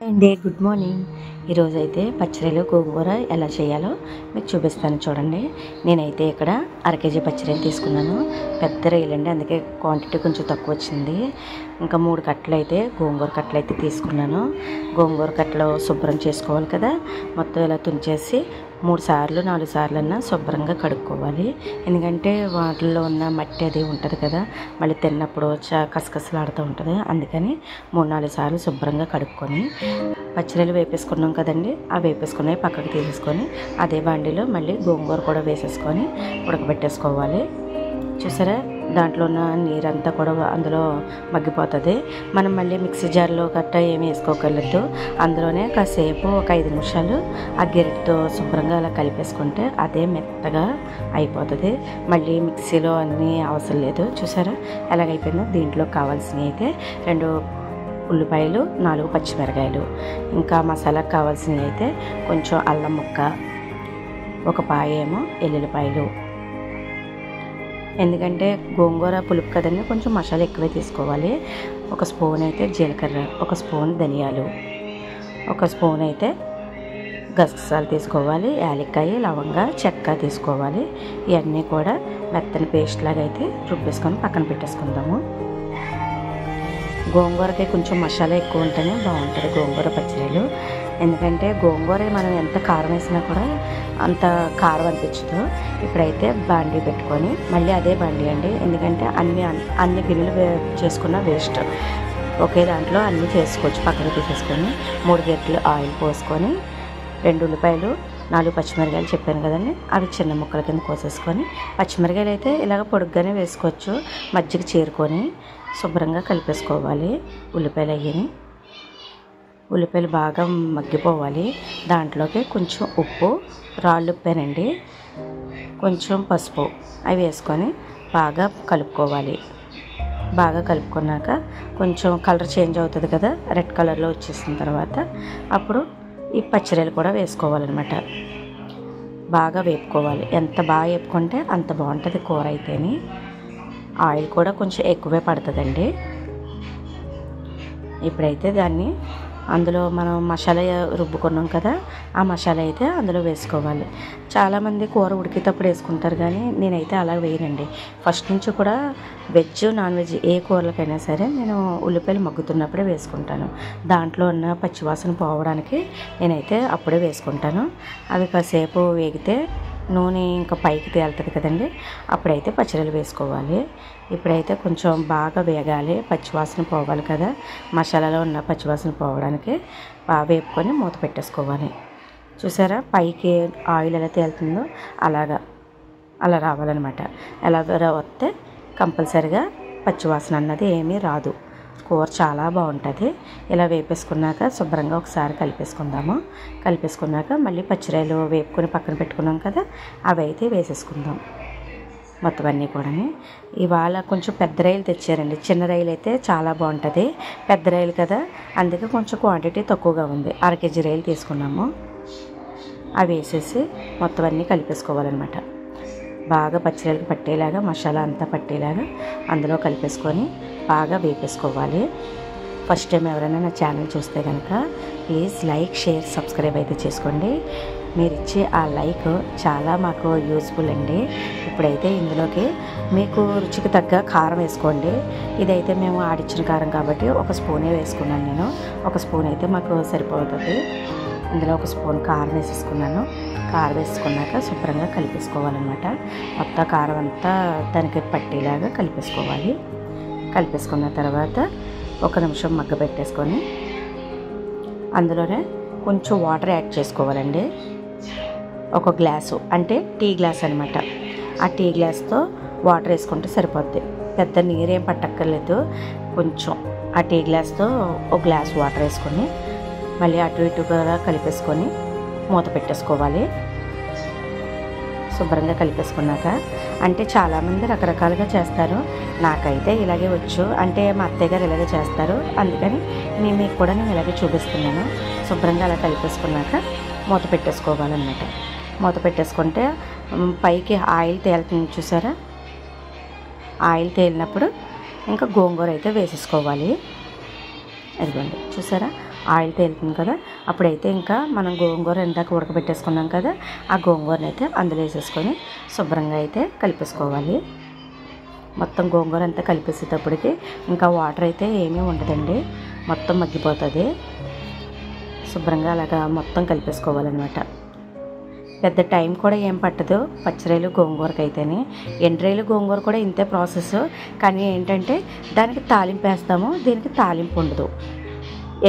అండి good morning. ఈరోజైతే పచ్చడిలో గోంగూర ఎలా చేయాలో మీకు చూపిస్తాను చూడండి. నేనైతే ఇక్కడ అరకేజీ పచ్చడిని తీసుకున్నాను. పెద్ద రైలు అండి, అందుకే క్వాంటిటీ కొంచెం తక్కువ వచ్చింది. ఇంకా 3 కట్టలు అయితే గోంగూర కట్టలు అయితే తీసుకున్నాను. గోంగూర కట్టలు శుభ్రం చేసుకోవాలి కదా, మొత్తం ఇలా తుంచేసి 3 సార్లు 4 సార్లన్నా శుభ్రంగా కడుక్కోవాలి. ఎందుకంటే వాటిల్లో ఉన్న మట్టి అది ఉంటుంది కదా, మళ్ళీ తిన్నప్పుడు కసకసలాడుతూ ఉంటుంది. అందుకని 3-4 సార్లు శుభ్రంగా కడుక్కొని పచ్చడిలు వేపేసుకున్నాం కదండి, ఆ వేపేసుకున్నవి పక్కకు తీసేసుకొని అదే బాండీలో మళ్ళీ గోంగూర కూడా వేసేసుకొని ఉడకబెట్టేసుకోవాలి. చూసారా, దాంట్లో ఉన్న నీరంతా కూడా అందులో మగ్గిపోతుంది. మనం మళ్ళీ మిక్సీ జార్లో గట్టా ఏమి వేసుకోగలదు. అందులోనే కాసేపు ఒక 5 నిమిషాలు ఆ గెరిటితో శుభ్రంగా అలా కలిపేసుకుంటే అదే మెత్తగా అయిపోతుంది. మళ్ళీ మిక్సీలో అన్నీ అవసరం లేదు. చూసారా ఎలాగైపోయిందో. దీంట్లో కావాల్సినవి అయితే 2 ఉల్లిపాయలు, 4 పచ్చిమిరకాయలు, ఇంకా మసాలాకు కావాల్సినవి అయితే కొంచెం అల్లం ముక్క, ఒక పాయేమో ఎల్లుల్లిపాయలు. ఎందుకంటే గోంగూర పులుపు కదండి, కొంచెం మసాలా ఎక్కువే తీసుకోవాలి. 1 స్పూన్ అయితే జీలకర్ర, 1 స్పూన్ ధనియాలు, 1 స్పూన్ అయితే గసగసాలు తీసుకోవాలి. యాలక్కాయ, లవంగ, చెక్క తీసుకోవాలి. ఇవన్నీ కూడా మెత్తని పేస్ట్ లాగా అయితే రుబ్బేసుకొని పక్కన పెట్టేసుకుందాము. గోంగూరకి కొంచెం మసాలా ఎక్కువ ఉంటేనే బాగుంటుంది గోంగూర పచ్చడిలు. ఎందుకంటే గోంగూర మనం ఎంత కారం వేసినా కూడా అంత కారం అనిపించదు. ఇప్పుడైతే బాండీ పెట్టుకొని మళ్ళీ అదే బాండీ అండి, ఎందుకంటే అన్ని గిన్నెలు చేసుకున్న వేస్ట్. ఒకే దాంట్లో అన్నీ చేసుకోవచ్చు. పక్కన తీసేసుకొని 3 గరిటెలు ఆయిల్ పోసుకొని 2 ఉల్లిపాయలు, 4 పచ్చిమిరకాయలు చెప్పాను కదండి, అవి చిన్న ముక్కల కింద కోసేసుకొని, పచ్చిమిరకాయలు అయితే ఇలాగ పొడుగ్గానే వేసుకోవచ్చు. మజ్జిగ చేరుకొని శుభ్రంగా కలిపేసుకోవాలి. ఉల్లిపాయలు బాగా మగ్గిపోవాలి. దాంట్లోకి కొంచెం ఉప్పు, రాళ్ళు ఉప్పేనండి, కొంచెం పసుపు అవి వేసుకొని బాగా కలుపుకోవాలి. బాగా కలుపుకున్నాక కొంచెం కలర్ చేంజ్ అవుతుంది కదా, రెడ్ కలర్లో వచ్చేసిన తర్వాత అప్పుడు ఈ పచ్చడిలు కూడా వేసుకోవాలన్నమాట. బాగా వేపుకోవాలి. ఎంత బాగా వేపుకుంటే అంత బాగుంటుంది కూర అయితేని. ఆయిల్ కూడా కొంచెం ఎక్కువే పడుతుందండి. ఇప్పుడైతే దాన్ని అందులో మనం మసాలా రుబ్బుకున్నాం కదా, ఆ మసాలా అయితే అందులో వేసుకోవాలి. చాలామంది కూర ఉడికేటప్పుడు వేసుకుంటారు, కానీ నేనైతే అలా వేయనండి. ఫస్ట్ నుంచి కూడా వెజ్ నాన్ వెజ్ ఏ కూరలకైనా సరే నేను ఉల్లిపాయలు మగ్గుతున్నప్పుడే వేసుకుంటాను. దాంట్లో ఉన్న పచ్చివాసన పోవడానికి నేనైతే అప్పుడే వేసుకుంటాను. అవి కాసేపు వేగితే నూనె ఇంకా పైకి తేలుతుంది కదండి, అప్పుడైతే పచ్చడిలు వేసుకోవాలి. ఇప్పుడైతే కొంచెం బాగా వేగాలి, పచ్చివాసన పోవాలి కదా, మసాలాలో ఉన్న పచ్చివాసన పోవడానికి బాగా వేపుకొని మూత పెట్టేసుకోవాలి. చూసారా పైకి ఆయిల్ ఎలా తేలుతుందో అలా రావాలన్నమాట. ఎలా వస్తే కంపల్సరిగా పచ్చివాసన అన్నది ఏమీ రాదు. కూర చాలా బాగుంటుంది. ఇలా వేపేసుకున్నాక శుభ్రంగా ఒకసారి కలిపేసుకున్నాక మళ్ళీ పచ్చిరాయలు వేపుకొని పక్కన పెట్టుకున్నాం కదా, అవి అయితే వేసేసుకుందాం మొత్తం అన్నీ కూడా. ఇవాళ కొంచెం పెద్ద రైలు తెచ్చారండి. చిన్న రైలు అయితే చాలా బాగుంటుంది, పెద్ద రైలు కదా అందుకే కొంచెం క్వాంటిటీ తక్కువగా ఉంది. 1 కేజీ రైలు తీసుకున్నాము. అవి వేసేసి మొత్తం అన్నీ కలిపేసుకోవాలన్నమాట. బాగా పచ్చిరాయలకు పట్టేలాగా, మసాలా అంతా పట్టేలాగా అందులో కలిపేసుకొని బాగా వేపేసుకోవాలి. ఫస్ట్ టైం ఎవరైనా నా ఛానల్ చూస్తే కనుక ప్లీజ్ లైక్, షేర్, సబ్స్క్రైబ్ అయితే చేసుకోండి. మీరు ఇచ్చే ఆ లైక్ చాలా మాకు యూజ్ఫుల్ అండి. ఇప్పుడైతే ఇందులోకి మీకు రుచికి తగ్గ కారం వేసుకోండి. ఇదైతే మేము ఆడిచ్చిన కారం కాబట్టి 1 స్పూనే వేసుకున్నాను నేను. 1 స్పూన్ అయితే మాకు సరిపోతుంది. ఇందులో 1 స్పూన్ కారం వేసేసుకున్నాను. కారం వేసుకున్నాక శుభ్రంగా కలిపేసుకోవాలన్నమాట. మొత్తం కారం అంతా దానికి పట్టేలాగా కలిపేసుకోవాలి. కలిపేసుకున్న తర్వాత 1 నిమిషం మగ్గబెట్టేసుకొని అందులోనే కొంచెం వాటర్ యాడ్ చేసుకోవాలండి. 1 గ్లాసు అంటే టీ గ్లాస్ అనమాట. ఆ టీ గ్లాస్తో వాటర్ వేసుకుంటే సరిపోద్ది. పెద్ద నీరేం పట్టక్కర్లేదు. కొంచెం ఆ టీ గ్లాస్తో 1 గ్లాస్ వాటర్ వేసుకొని మళ్ళీ అటు ఇటు కూడా కలిపేసుకొని మూత పెట్టేసుకోవాలి. శుభ్రంగా కలిపేసుకున్నాక, అంటే చాలామంది రకరకాలుగా చేస్తారు, నాకైతే ఇలాగే వచ్చు. అంటే మా అత్తయ్య గారు ఇలాగే చేస్తారు, అందుకని మీకు కూడా నేను ఇలాగే చూపిస్తున్నాను. శుభ్రంగా అలా కలిపేసుకున్నాక మూత పెట్టేసుకోవాలన్నమాట. మూత పెట్టేసుకుంటే పైకి ఆయిల్ తేలుతుంది చూసారా, ఆయిల్ తేలినప్పుడు ఇంకా గోంగూర అయితే వేసేసుకోవాలి. ఇదిగోండి చూసారా ఆయిల్ తేలుతుంది కదా, అప్పుడైతే ఇంకా మనం గోంగూర ఇందాక ఉడకబెట్టేసుకున్నాం కదా, ఆ గోంగూరని అయితే అందులో వేసేసుకొని శుభ్రంగా అయితే కలిపేసుకోవాలి. మొత్తం గోంగూర అంతా కలిపేసేటప్పటికి ఇంకా వాటర్ అయితే ఏమీ ఉండదండి, మొత్తం మగ్గిపోతుంది. శుభ్రంగా అలాగా మొత్తం కలిపేసుకోవాలన్నమాట. పెద్ద టైం కూడా ఏం పట్టదు పచ్చిరొయ్యలు గోంగూరకి అయితేనే. ఎండ్రాయిలు గోంగూర కూడా ఇంతే ప్రాసెస్, కానీ ఏంటంటే దానికి తాలింపు వేస్తాము, దీనికి తాలింపు ఉండదు.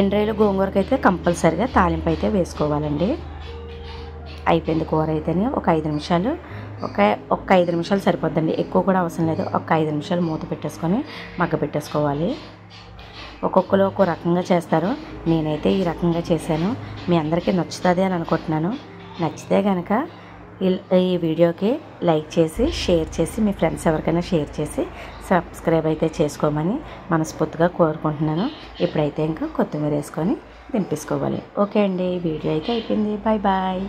ఎండ్రాయిలు గోంగూరకి అయితే కంపల్సరిగా తాలింపు అయితే వేసుకోవాలండి. అయిపోయింది కూర అయితేనే. ఒక 5 నిమిషాలు ఒక 5 నిమిషాలు సరిపోద్దండి, ఎక్కువ కూడా అవసరం లేదు. ఒక 5 నిమిషాలు మూత పెట్టేసుకొని మగ్గ పెట్టేసుకోవాలి. ఒక్కొక్కరు ఒక్కో రకంగా చేస్తారు, నేనైతే ఈ రకంగా చేశాను. మీ అందరికీ నచ్చుతుంది అని అనుకుంటున్నాను. నచ్చితే కనుక ఈ వీడియోకి లైక్ చేసి షేర్ చేసి మీ ఫ్రెండ్స్ ఎవరికైనా షేర్ చేసి సబ్స్క్రైబ్ అయితే చేసుకోమని మనస్ఫూర్తిగా కోరుకుంటున్నాను. ఇప్పుడైతే ఇంకా కొత్తిమీర వేసుకొని దింపేసుకోవాలి. ఓకే అండి, వీడియో అయితే అయిపోయింది. Bye bye.